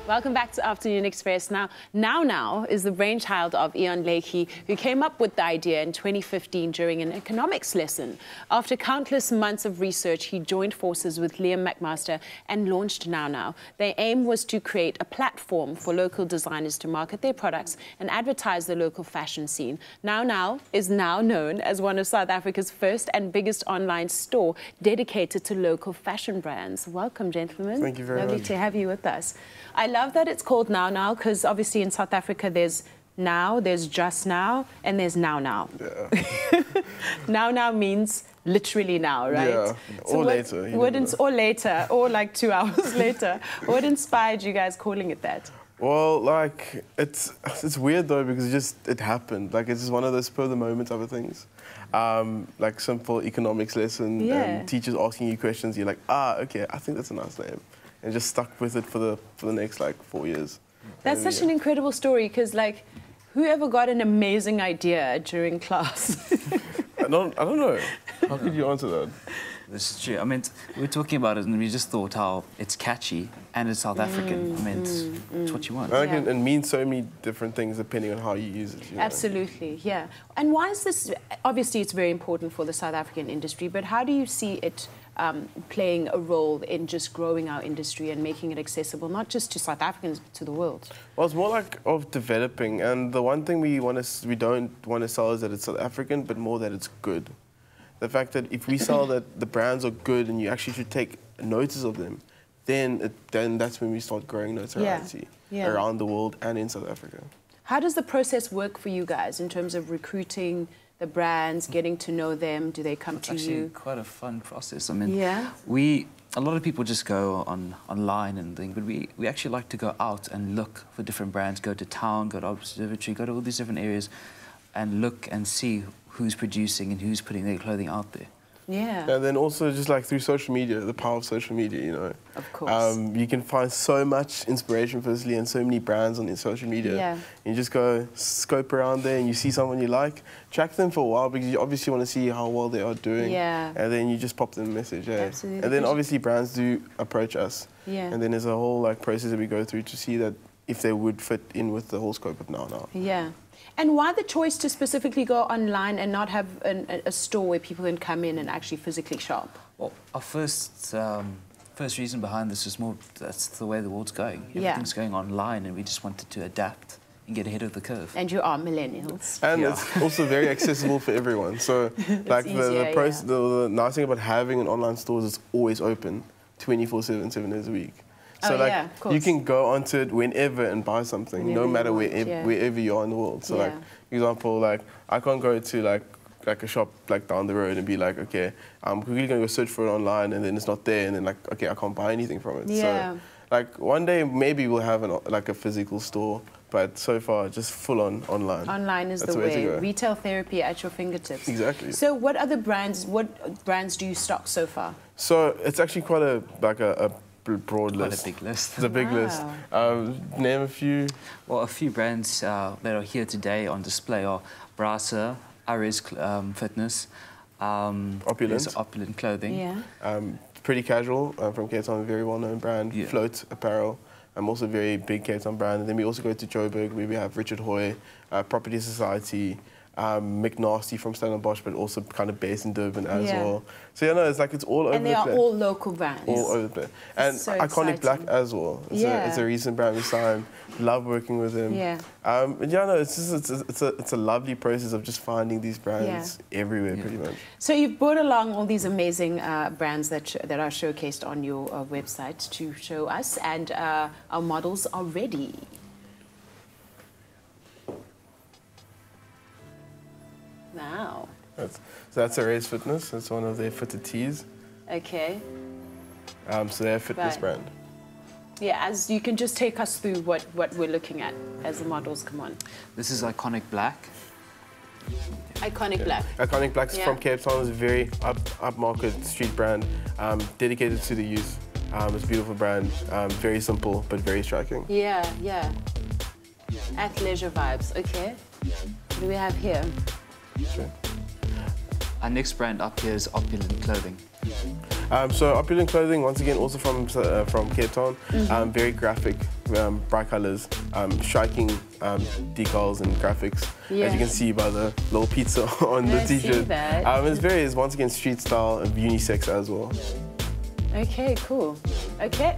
Welcome back to Afternoon Express. Now is the brainchild of Eohan Lakey, who came up with the idea in 2015 during an economics lesson. After countless months of research, he joined forces with Liam McMaster and launched NOWNOW. Their aim was to create a platform for local designers to market their products and advertise the local fashion scene. NOWNOW is now known as one of South Africa's first and biggest online store dedicated to local fashion brands. Welcome, gentlemen. Thank you very much. Lovely to have you with us. I love that it's called NOWNOW because obviously in South Africa there's now, there's just now, and there's NOWNOW. Yeah. NOWNOW means literally now, right? Yeah, so or later. Or later, or like 2 hours later. What inspired you guys calling it that? Well, like, it's weird though because it happened. Like, it's just one of those spur of the moment type of things. Like simple economics lesson and teachers asking you questions. You're like, okay, I think that's a nice name. And just stuck with it for the next like 4 years. That's such an incredible story because like, whoever got an amazing idea during class? I don't know. How could you answer that? This is true. I mean, we were talking about it and we just thought how it's catchy and it's South African. I mean, it's what you want. I think it means so many different things depending on how you use it. You know? Absolutely, yeah. And why is this, obviously it's very important for the South African industry, but how do you see it playing a role in just growing our industry and making it accessible, not just to South Africans, but to the world? Well, it's more like of developing, and the one thing we don't want to sell is that it's South African, but more that it's good. The fact that if we sell that the brands are good and you actually should take notice of them, then that's when we start growing notoriety around the world and in South Africa. How does the process work for you guys in terms of recruiting the brands, getting to know them? Do they come to you? It's actually quite a fun process. I mean, a lot of people just go online and things, but we actually like to go out and look for different brands, go to town, go to observatory, go to all these different areas and look and see who's producing and who's putting their clothing out there. Yeah. And then also just like through social media, the power of social media, you know. Of course. You can find so much inspiration firstly and so many brands on social media. Yeah. You just go scope around there and you see someone you like, track them for a while because you obviously want to see how well they are doing. Yeah. And then you just pop them a message. Yeah. Absolutely. And then obviously brands do approach us. Yeah. And then there's a whole like process that we go through to see that if they would fit in with the whole scope of NOWNOW. Yeah. And why the choice to specifically go online and not have a store where people can come in and actually physically shop? Well, our first reason behind this is more that's the way the world's going. Everything's going online and we just wanted to adapt and get ahead of the curve. And you are millennials. And it's also very accessible for everyone. So like the nice thing about having an online store is it's always open 24/7, 7 days a week. So you can go onto it whenever and buy something, no matter wherever you are in the world. So like, for example, like I can't go to like a shop like down the road and be like, okay, I'm quickly gonna go search for it online and then it's not there and then like, okay, I can't buy anything from it. So like one day maybe we'll have like a physical store, but so far just full on online. Online is the way. Retail therapy at your fingertips. Exactly. So what brands do you stock so far? So it's actually quite a broad list. Quite a big list. It's a big list. Name a few. Well, a few brands that are here today on display are Brasa, Ares Fitness, Opulent Clothing. Yeah. Pretty Casual from Cape Town, a very well-known brand. Yeah. Float Apparel, also a very big Cape Town brand. And then we also go to Joburg, where we have Richard Hoy, Property Society, McNasty from Rondebosch, but also kind of based in Durban as well. So it's like it's all over the place. And they are all local brands. All over the place. And so Iconic Black as well. It's a recent brand we signed. Love working with them. Yeah. It's a lovely process of just finding these brands everywhere pretty much. So you've brought along all these amazing brands that are showcased on your website to show us, and our models are ready. Now. That's Ares Fitness. That's one of their fitted tees. Okay. So they're a fitness brand. Yeah, as you can just take us through what we're looking at as the models come on. This is Iconic Black. Iconic Black. Iconic Black is from Cape Town. It's a very upmarket street brand, dedicated to the youth. It's a beautiful brand, very simple but very striking. Yeah. Athleisure vibes. Okay. What do we have here? Sure. Our next brand up here is Opulent Clothing. So opulent clothing, once again, also from Cape Town. Very graphic, bright colours, striking decals and graphics, as you can see by the little pizza on the t-shirt. It's once again street style and unisex as well. Okay, cool. Okay,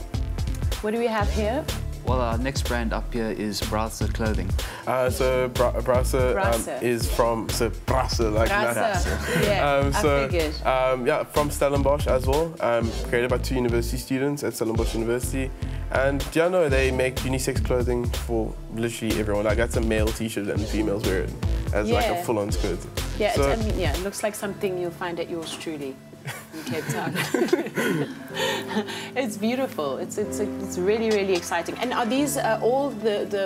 what do we have here? Well, our next brand up here is Brasa Clothing. So Brasa is from Brasa, like Brasa. Yeah, I figured. Yeah, from Stellenbosch as well. Created by 2 university students at Stellenbosch University, and yeah, no, they make unisex clothing for literally everyone. Like that's a male T-shirt and females wear it as like a full-on skirt. Yeah, so, it looks like something you'll find at yours truly. In Cape Town. It's beautiful. It's really, really exciting. And are these all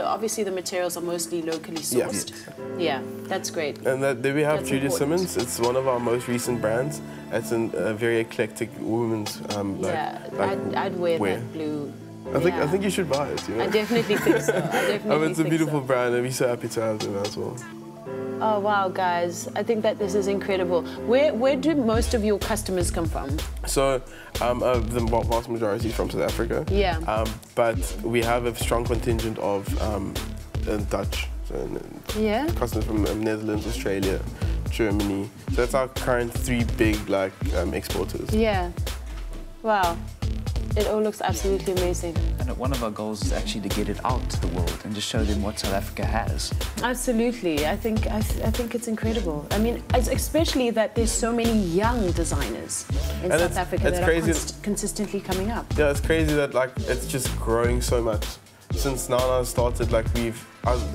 obviously the materials are mostly locally sourced? Yeah, that's great. And there we have Julia Simmons. It's one of our most recent brands. It's a very eclectic women's I'd wear that blue. I think you should buy it. You know? I definitely think so. It's a beautiful brand, and we're so happy to have them as well. Oh, wow, guys. I think that this is incredible. Where do most of your customers come from? So, the vast majority is from South Africa. Yeah. But we have a strong contingent of Dutch. Customers from Netherlands, Australia, Germany. So that's our current 3 big, exporters. Yeah. Wow. It all looks absolutely amazing. And one of our goals is actually to get it out to the world and just show them what South Africa has. Absolutely. I think it's incredible. I mean, especially that there's so many young designers in South Africa that are consistently coming up. Yeah, it's crazy that it's just growing so much. Since NOWNOW started,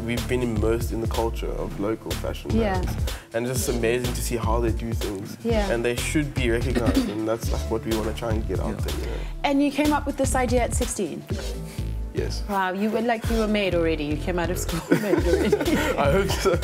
we've been immersed in the culture of local fashion brands. And it's just amazing to see how they do things. Yeah. And they should be recognized, and that's what we want to try and get out there. You know? And you came up with this idea at 16? Yes. Wow, you were made already. You came out of school made already. I hope so.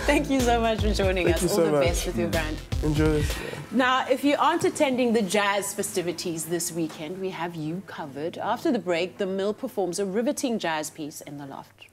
Thank you so much for joining us. All the best with your brand. Enjoy this. Now, if you aren't attending the jazz festivities this weekend, we have you covered. After the break, the Mill performs a riveting jazz piece in the loft.